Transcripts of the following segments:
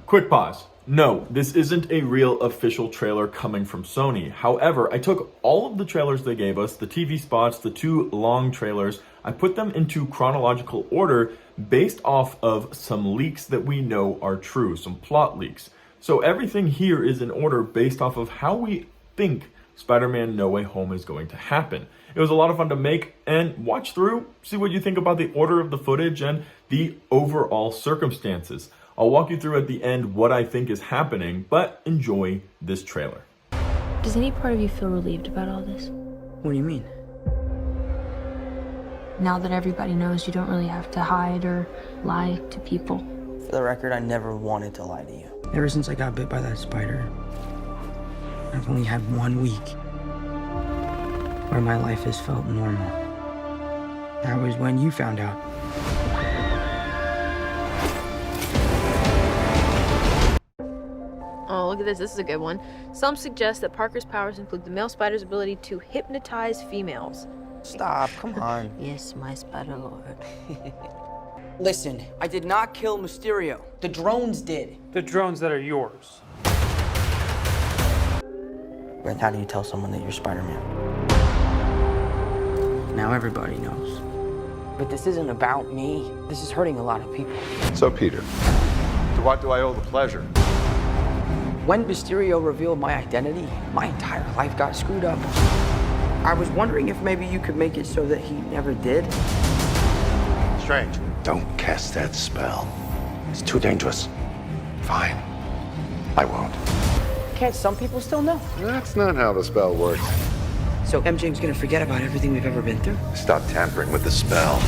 Quick pause. No, this isn't a real official trailer coming from Sony. However, I took all of the trailers they gave us, the TV spots, the 2 long trailers, I put them into chronological order based off of some leaks that we know are true, some plot leaks. So everything here is in order based off of how we think Spider-Man No Way Home is going to happen. It was a lot of fun to make and watch through, see what you think about the order of the footage and the overall circumstances. I'll walk you through at the end what I think is happening, but enjoy this trailer. Does any part of you feel relieved about all this? What do you mean? Now that everybody knows, you don't really have to hide or lie to people. For the record, I never wanted to lie to you. Ever since I got bit by that spider, I've only had 1 week where my life has felt normal. That was when you found out. Oh, look at this. This is a good one. Some suggest that Parker's powers include the male spider's ability to hypnotize females. Stop, come on. Yes, my spider lord. Listen, I did not kill Mysterio. The drones did. The drones that are yours. But how do you tell someone that you're Spider-Man? Now everybody knows. But this isn't about me. This is hurting a lot of people. So, Peter, to what do I owe the pleasure? When Mysterio revealed my identity, my entire life got screwed up. I was wondering if maybe you could make it so that he never did. Strange. Don't cast that spell. It's too dangerous. Fine. I won't. Can't some people still know? That's not how the spell works. So MJ's gonna forget about everything we've ever been through? Stop tampering with the spell.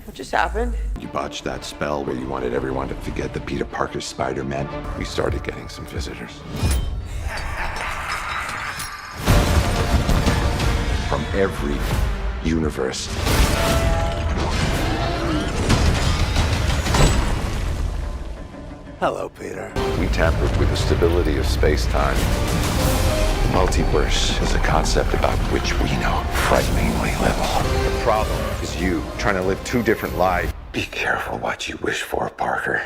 What just happened? You botched that spell where you wanted everyone to forget that Peter Parker's Spider-Man. We started getting some visitors. From every universe. Hello, Peter. We tampered with the stability of space-time. The multiverse is a concept about which we know frighteningly little. The problem is you trying to live 2 different lives. Be careful what you wish for, Parker.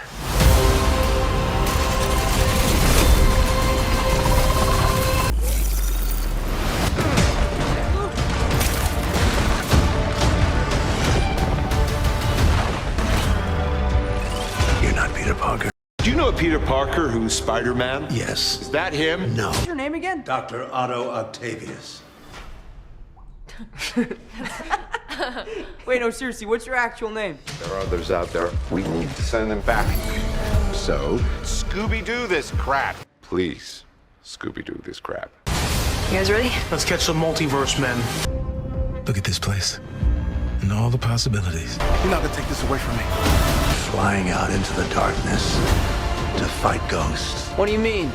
You're not Peter Parker. Do you know a Peter Parker who's Spider-Man? Yes. Is that him? No. What's your name again? Dr. Otto Octavius. Wait, no, seriously, what's your actual name? There are others out there. We need to send them back. So, Scooby-Doo this crap. please, Scooby-Doo this crap. You guys ready? Let's catch some multiverse men. Look at this place. And all the possibilities. You're not gonna take this away from me. Flying out into the darkness to fight ghosts. What do you mean?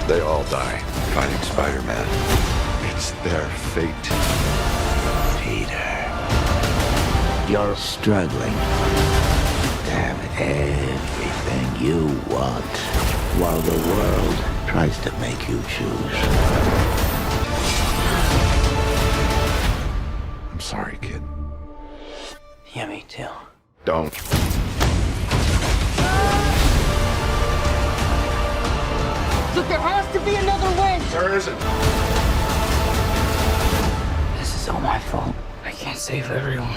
They all die fighting Spider-Man. It's their fate. Peter. You're struggling to have everything you want while the world tries to make you choose. I'm sorry, kid. Yeah, me too. Don't. Look, there has to be another way! There isn't. This is all my fault. I can't save everyone.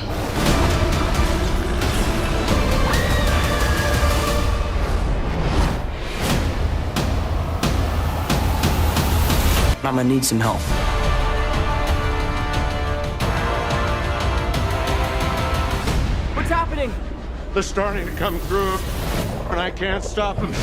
I'm gonna need some help. What's happening? They're starting to come through, and I can't stop them.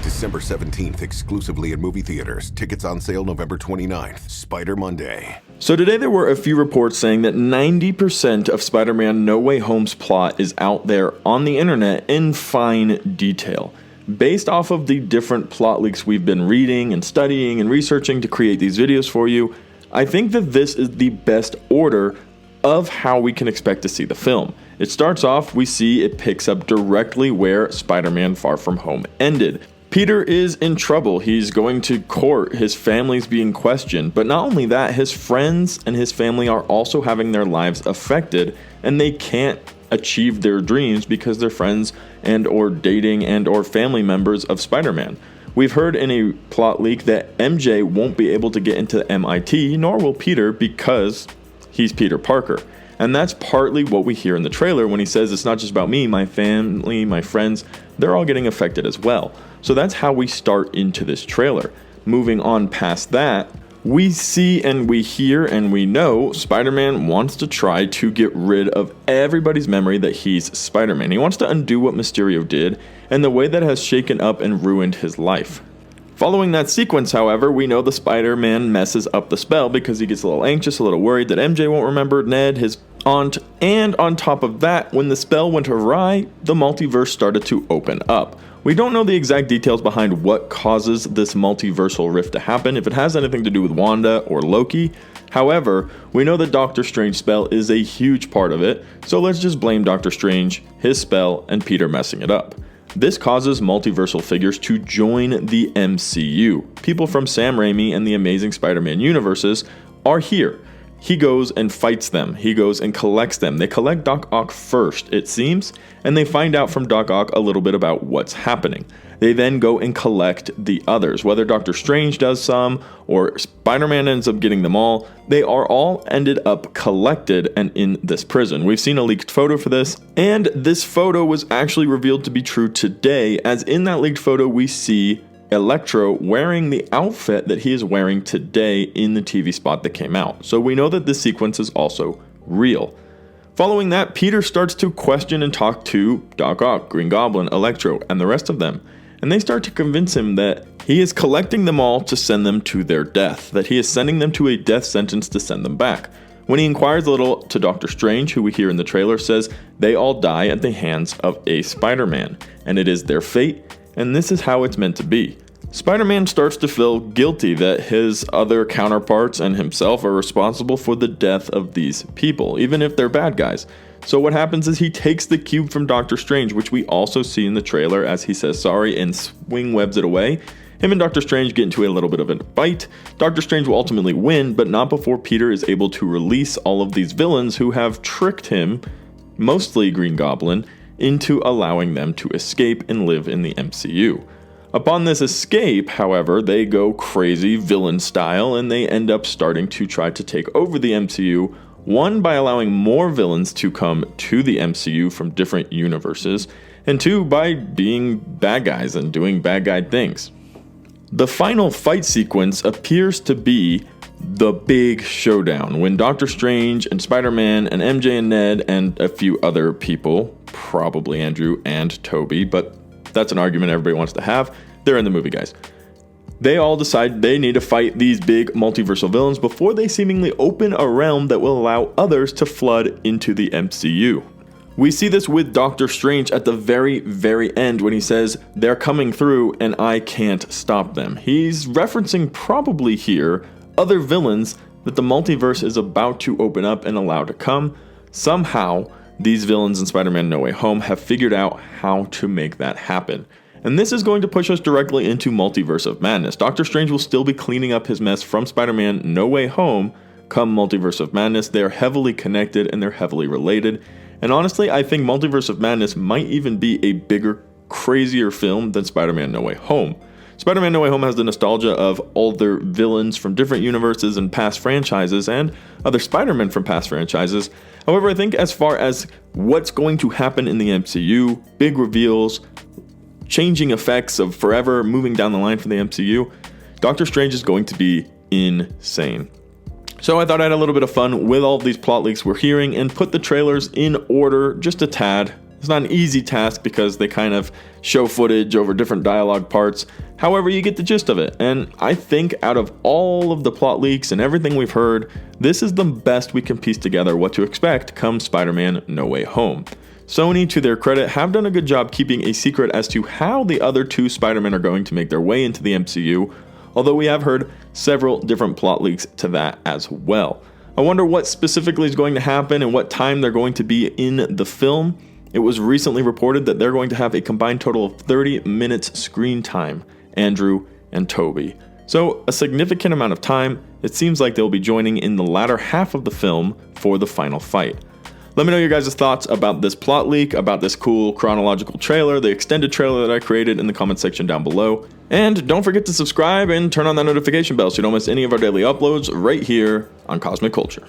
December 17th, exclusively in movie theaters. Tickets on sale November 29th. Spider Monday. So today there were a few reports saying that 90% of Spider-Man No Way Home's plot is out there on the internet in fine detail. Based off of the different plot leaks we've been reading and studying and researching to create these videos for you, I think that this is the best order of how we can expect to see the film. It starts off, we see it picks up directly where Spider-Man Far From Home ended. Peter is in trouble. He's going to court. His family's being questioned. But not only that, his friends and his family are also having their lives affected, and they can't achieve their dreams because they're friends and or dating and or family members of Spider-Man. We've heard in a plot leak that MJ won't be able to get into MIT, nor will Peter, because he's Peter Parker. And that's partly what we hear in the trailer when he says it's not just about me, my family, my friends, they're all getting affected as well. So that's how we start into this trailer. Moving on past that, we see and we hear and we know Spider-Man wants to try to get rid of everybody's memory that he's Spider-Man. He wants to undo what Mysterio did and the way that has shaken up and ruined his life. Following that sequence, however, we know the Spider-Man messes up the spell because he gets a little anxious, a little worried that MJ won't remember Ned, his aunt, and on top of that, when the spell went awry, the multiverse started to open up. We don't know the exact details behind what causes this multiversal rift to happen, if it has anything to do with Wanda or Loki. However, we know that Doctor Strange's spell is a huge part of it, so let's just blame Doctor Strange, his spell, and Peter messing it up. This causes multiversal figures to join the MCU. People from Sam Raimi and the Amazing Spider-Man universes are here. He goes and fights them. He goes and collects them. They collect Doc Ock first, it seems, and they find out from Doc Ock a little bit about what's happening. They then go and collect the others. Whether Doctor Strange does some or Spider-Man ends up getting them all, they are all ended up collected and in this prison. We've seen a leaked photo for this, and this photo was actually revealed to be true today, as in that leaked photo we see Electro wearing the outfit that he is wearing today in the TV spot that came out. So we know that this sequence is also real. Following that, Peter starts to question and talk to Doc Ock, Green Goblin, Electro, and the rest of them. And they start to convince him that he is collecting them all to send them to their death, that he is sending them to a death sentence to send them back. When he inquires a little to Doctor Strange, who we hear in the trailer, says they all die at the hands of a Spider-Man, and it is their fate, and this is how it's meant to be. Spider-Man starts to feel guilty that his other counterparts and himself are responsible for the death of these people, even if they're bad guys. So what happens is he takes the cube from Doctor Strange, which we also see in the trailer as he says sorry and swing webs it away. Him and Doctor Strange get into a little bit of a fight. Doctor Strange will ultimately win, but not before Peter is able to release all of these villains who have tricked him, mostly Green Goblin, into allowing them to escape and live in the MCU. Upon this escape, however, they go crazy villain style and they end up starting to try to take over the MCU, one by allowing more villains to come to the MCU from different universes, and two by being bad guys and doing bad guy things. The final fight sequence appears to be the big showdown when Doctor Strange and Spider-Man and MJ and Ned and a few other people, probably Andrew and Toby, but that's an argument everybody wants to have. They're in the movie, guys. They all decide they need to fight these big multiversal villains before they seemingly open a realm that will allow others to flood into the MCU. We see this with Doctor Strange at the very, very end when he says, they're coming through and I can't stop them. He's referencing probably here other villains that the multiverse is about to open up and allow to come. Somehow, these villains in Spider-Man No Way Home have figured out how to make that happen. And this is going to push us directly into Multiverse of Madness. Doctor Strange will still be cleaning up his mess from Spider-Man No Way Home come Multiverse of Madness. They are heavily connected and they're heavily related. And honestly, I think Multiverse of Madness might even be a bigger, crazier film than Spider-Man No Way Home. Spider-Man No Way Home has the nostalgia of older villains from different universes and past franchises and other Spider-Men from past franchises. However, I think as far as what's going to happen in the MCU, big reveals, changing effects of forever moving down the line for the MCU, Doctor Strange is going to be insane. So I thought I had a little bit of fun with all of these plot leaks we're hearing and put the trailers in order just a tad. It's not an easy task because they kind of show footage over different dialogue parts. However, you get the gist of it. And I think out of all of the plot leaks and everything we've heard, this is the best we can piece together what to expect come Spider-Man No Way Home. Sony, to their credit, have done a good job keeping a secret as to how the other two Spider-Men are going to make their way into the MCU, although we have heard several different plot leaks to that as well. I wonder what specifically is going to happen and what time they're going to be in the film. It was recently reported that they're going to have a combined total of 30 minutes screen time, Andrew and Toby. So a significant amount of time. It seems like they'll be joining in the latter half of the film for the final fight. Let me know your guys' thoughts about this plot leak, about this cool chronological trailer, the extended trailer that I created in the comment section down below. And don't forget to subscribe and turn on that notification bell so you don't miss any of our daily uploads right here on Cosmic Culture.